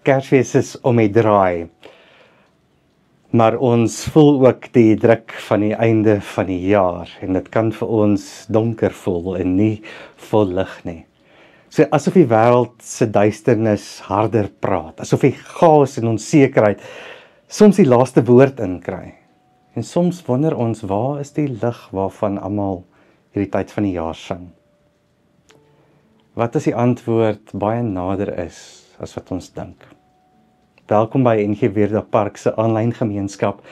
Kersfees is om die draai, maar ons voel ook die druk van die einde van die jaar en dit kan vir ons donker voel en nie vol lig nie. So asof die wêreld se duisternis harder praat, asof die chaos en onsekerheid soms die laaste woord inkry. En soms wonder ons, waar is die lig waarvan almal hierdie tyd van die jaar sing? Wat as die antwoord baie nader is as wat ons dink? Welkom by NG Weerdag Park se aanlyn gemeenskap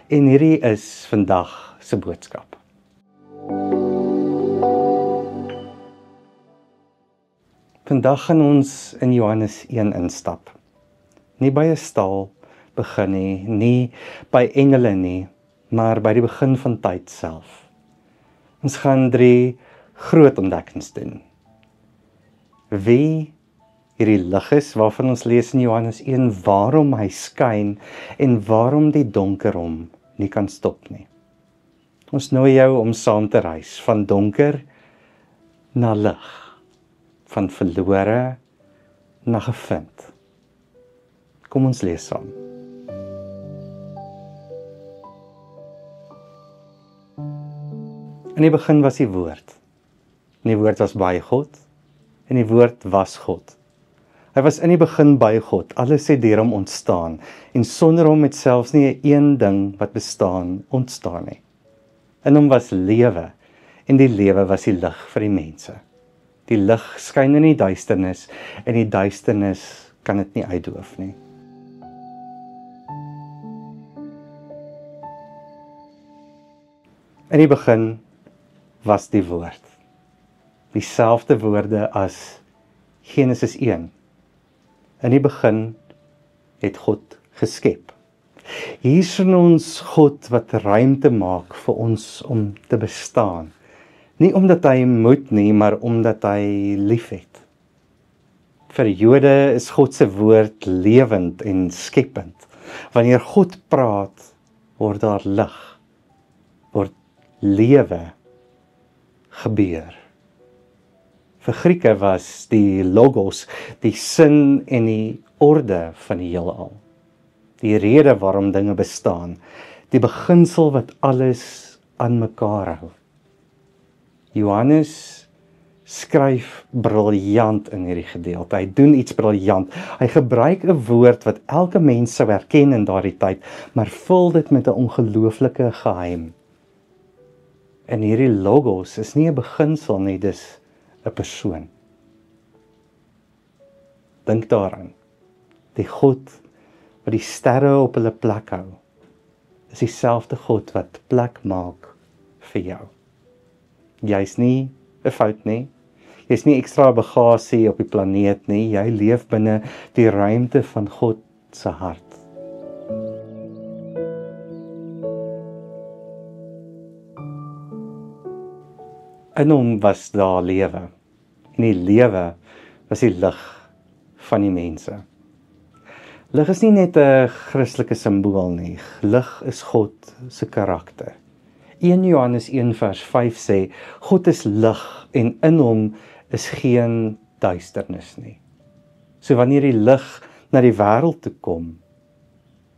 en hierdie is vandag se boodskap. Vandag gaan ons in Johannes 1 instap. Nie by 'n stal begin nie by engele nie, maar by die begin van tyd self. Ons gaan 3 groot ontdekkings doen. Wie hierdie lig is waarvan ons lees in Johannes 1, waarom hy skyn en waarom die donker hom nie kan stop nie. Ons nooi jou om saam te reis van donker na lig, van verlore na gevind. Kom ons lees saam. In die begin was die woord. En die woord was by God. En die woord was God. Hy was in die begin by God. Alles het deur hom ontstaan. En sonder hom het selfs nie 'n een ding wat bestaan ontstaan nie. In hom was lewe. En die lewe was die lig vir die mense. Die lig skyn in die duisternis. En die duisternis kan dit nie uitdoof nie. In die begin was die woord. Dieselfde woorde as Genesis 1. In die begin het God geskep. Hier sien ons God wat ruimte maak vir ons om te bestaan. Nie omdat hy moet nie, maar omdat hy liefhet. Vir Jode is God se woord lewend en skepend. Wanneer God praat, word daar lig, word lewe gebeur. Vir Grieke was die logos, die sin en die orde van die heelal. Die rede waarom dinge bestaan, die beginsel wat alles aan mekaar hou. Johannes skryf briljant in hierdie gedeelte. Hy doen iets briljant. Hy gebruik 'n woord wat elke mens sou herken in daardie tyd, maar vul dit met 'n ongelooflike geheim. En hierdie logos is nie 'n beginsel nie, dis 'n persoon. Dink daaraan. Die God wat die sterre op hulle plek hou, is dieselfde God wat plek maak vir jou. Jy's nie 'n fout nie. Jy's nie ekstra bagasie op die planeet nie. Jy leef binne die ruimte van God se hart. In hom was daar lewe. En die lewe was die lig van die mense. Lig is nie net 'n Christelike simbool nie. Lig is God se karakter. 1 Johannes 1 vers 5 sê, God is lig en in hom is geen duisternis nie. So wanneer die lig na die wêreld toe kom,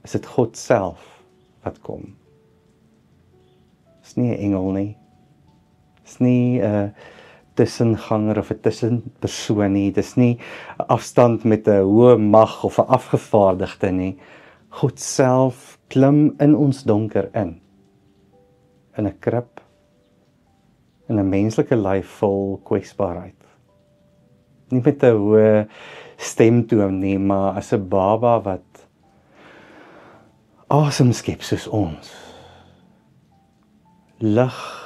is dit God self wat kom. Dis nie 'n engel nie. Dis nie 'n tussenganger of 'n tussenpersoon nie. Dis nie 'n afstand met 'n hoë mag of 'n afgevaardigde nie. God self klim in ons donker in 'n krib, in 'n menslike lyf vol kwesbaarheid. Nie met 'n hoë stemtoon nie, maar as 'n baba wat asem skep soos ons. Lig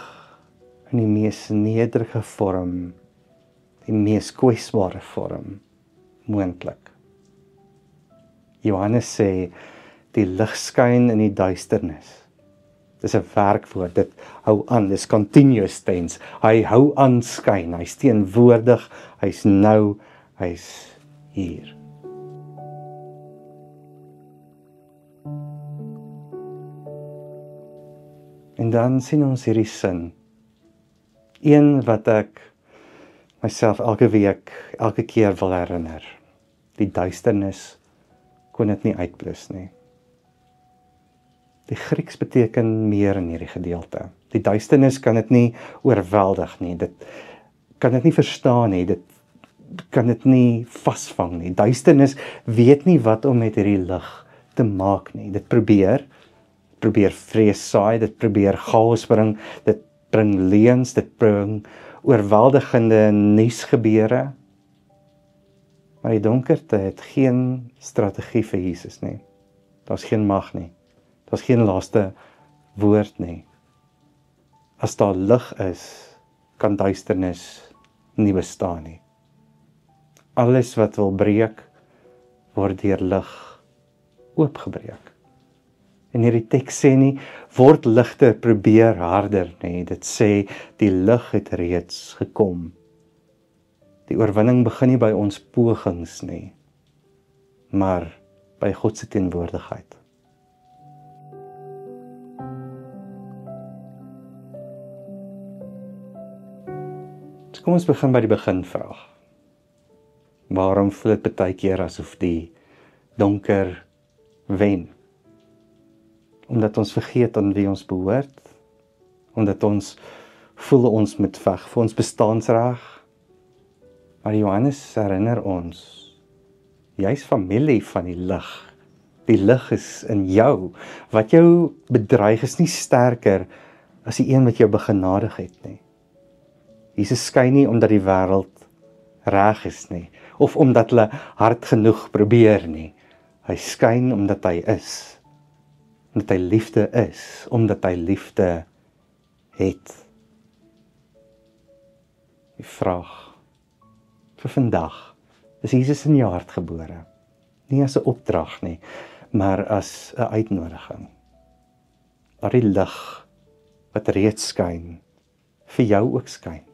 in die mees nederige vorm, die mees kwesbare vorm moontlik. Johannes sê, die lig skyn in die duisternis. Dis 'n werkwoord, dit hou aan, dis continuous tense. Hy hou aan skyn, hy's teenwoordig, hy's nou, hy's hier. En dan sien ons hierdie sin. Een wat ek myself elke week, elke keer wil herinner. Die duisternis kon dit nie uitblus nie. Die Grieks beteken meer in hierdie gedeelte. Die duisternis kan dit nie oorweldig nie, dit kan dit nie verstaan nie, dit kan dit nie vasvang nie. Duisternis weet nie wat om met hierdie lig te maak nie. Dit probeer vrees saai, dit probeer chaos bring, dit bring leuns, dit bring oorweldigende nuusgebeure. Maar die donkerte het geen strategie vir Jesus nie. Daar's geen mag nie. Daar's geen laaste woord nie. As daar lig is, kan duisternis nie bestaan nie. Alles wat wil breek, word deur lig oopgebreek. En hierdie teks sê nie, word ligter, probeer harder nie. Dit sê, die lig het reeds gekom. Die oorwinning begin nie by ons pogings nie, maar by God se teenwoordigheid. So kom ons begin by die beginvraag. Waarom voel dit baie keer asof die donker wen? Omdat ons vergeet aan wie ons behoort, omdat ons voel ons moet veg vir ons bestaansreg. Maar Johannes herinner ons, jy's familie van die lig. Die lig is in jou. Wat jou bedreig is nie sterker as die een wat jou begenadig het nie. Jesus skyn nie omdat die wêreld reg is nie, of omdat hulle hard genoeg probeer nie. Hy skyn omdat hy is. Omdat hy liefde is, omdat hy liefde het. Die vraag vir vandag, is Jesus in jou hart gebore? Nie as 'n opdrag nie, maar as 'n uitnodiging. Laat die lig wat reeds skyn, vir jou ook skyn.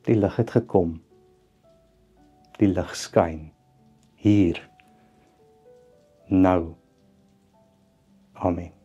Die lig het gekom. Die lig skyn. Hier. Nou. Amen.